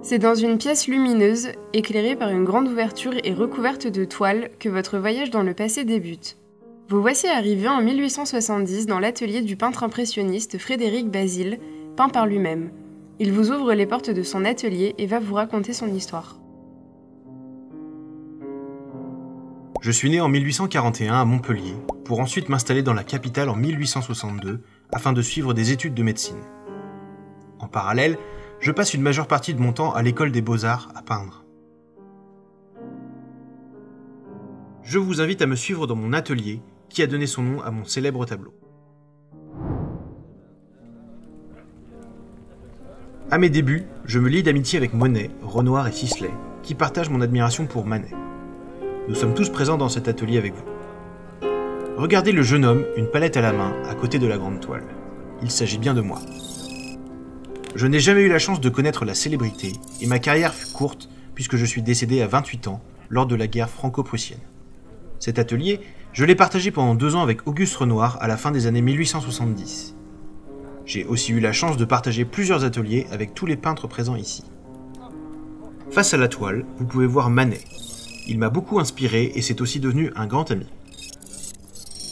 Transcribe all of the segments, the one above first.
C'est dans une pièce lumineuse, éclairée par une grande ouverture et recouverte de toiles, que votre voyage dans le passé débute. Vous voici arrivé en 1870 dans l'atelier du peintre impressionniste Frédéric Bazille, peint par lui-même. Il vous ouvre les portes de son atelier et va vous raconter son histoire. Je suis né en 1841 à Montpellier, pour ensuite m'installer dans la capitale en 1862 afin de suivre des études de médecine. En parallèle, je passe une majeure partie de mon temps à l'école des beaux-arts à peindre. Je vous invite à me suivre dans mon atelier qui a donné son nom à mon célèbre tableau. À mes débuts, je me lie d'amitié avec Monet, Renoir et Sisley, qui partagent mon admiration pour Manet. Nous sommes tous présents dans cet atelier avec vous. Regardez le jeune homme, une palette à la main, à côté de la grande toile. Il s'agit bien de moi. Je n'ai jamais eu la chance de connaître la célébrité, et ma carrière fut courte puisque je suis décédé à 28 ans lors de la guerre franco-prussienne. Cet atelier, je l'ai partagé pendant 2 ans avec Auguste Renoir à la fin des années 1870. J'ai aussi eu la chance de partager plusieurs ateliers avec tous les peintres présents ici. Face à la toile, vous pouvez voir Manet. Il m'a beaucoup inspiré et c'est aussi devenu un grand ami.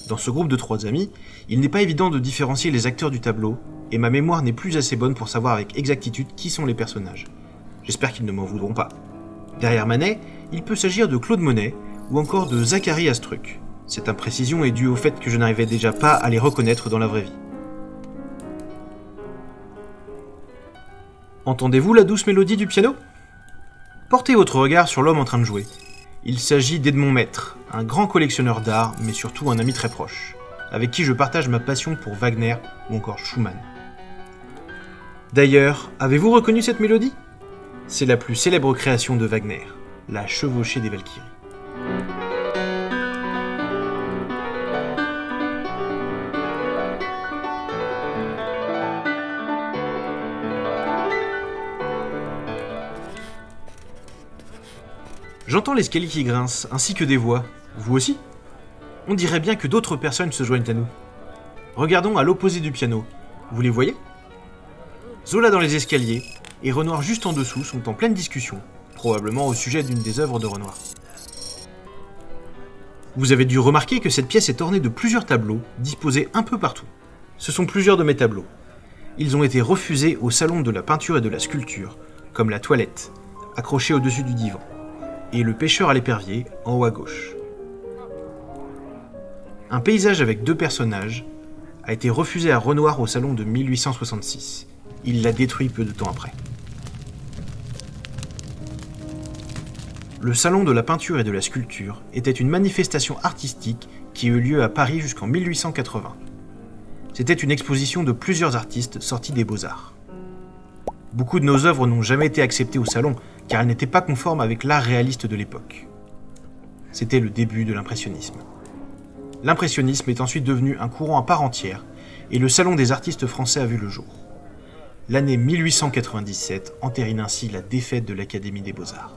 Dans ce groupe de 3 amis, il n'est pas évident de différencier les acteurs du tableau, et ma mémoire n'est plus assez bonne pour savoir avec exactitude qui sont les personnages. J'espère qu'ils ne m'en voudront pas. Derrière Manet, il peut s'agir de Claude Monet ou encore de Zacharie Astruc. Cette imprécision est due au fait que je n'arrivais déjà pas à les reconnaître dans la vraie vie. Entendez-vous la douce mélodie du piano ? Portez votre regard sur l'homme en train de jouer. Il s'agit d'Edmond Maître, un grand collectionneur d'art, mais surtout un ami très proche, avec qui je partage ma passion pour Wagner ou encore Schumann. D'ailleurs, avez-vous reconnu cette mélodie ? C'est la plus célèbre création de Wagner, la chevauchée des Valkyries. J'entends l'escalier qui grince, ainsi que des voix. Vous aussi ? On dirait bien que d'autres personnes se joignent à nous. Regardons à l'opposé du piano. Vous les voyez ? Zola dans les escaliers et Renoir juste en dessous sont en pleine discussion, probablement au sujet d'une des œuvres de Renoir. Vous avez dû remarquer que cette pièce est ornée de plusieurs tableaux, disposés un peu partout. Ce sont plusieurs de mes tableaux. Ils ont été refusés au Salon de la peinture et de la sculpture, comme la toilette, accrochée au-dessus du divan, et le pêcheur à l'épervier, en haut à gauche. Un paysage avec 2 personnages a été refusé à Renoir au salon de 1866. Il l'a détruit peu de temps après. Le salon de la peinture et de la sculpture était une manifestation artistique qui eut lieu à Paris jusqu'en 1880. C'était une exposition de plusieurs artistes sortis des beaux-arts. Beaucoup de nos œuvres n'ont jamais été acceptées au salon car elles n'étaient pas conformes avec l'art réaliste de l'époque. C'était le début de l'impressionnisme. L'impressionnisme est ensuite devenu un courant à part entière et le Salon des artistes français a vu le jour. L'année 1897 entérine ainsi la défaite de l'Académie des Beaux-Arts.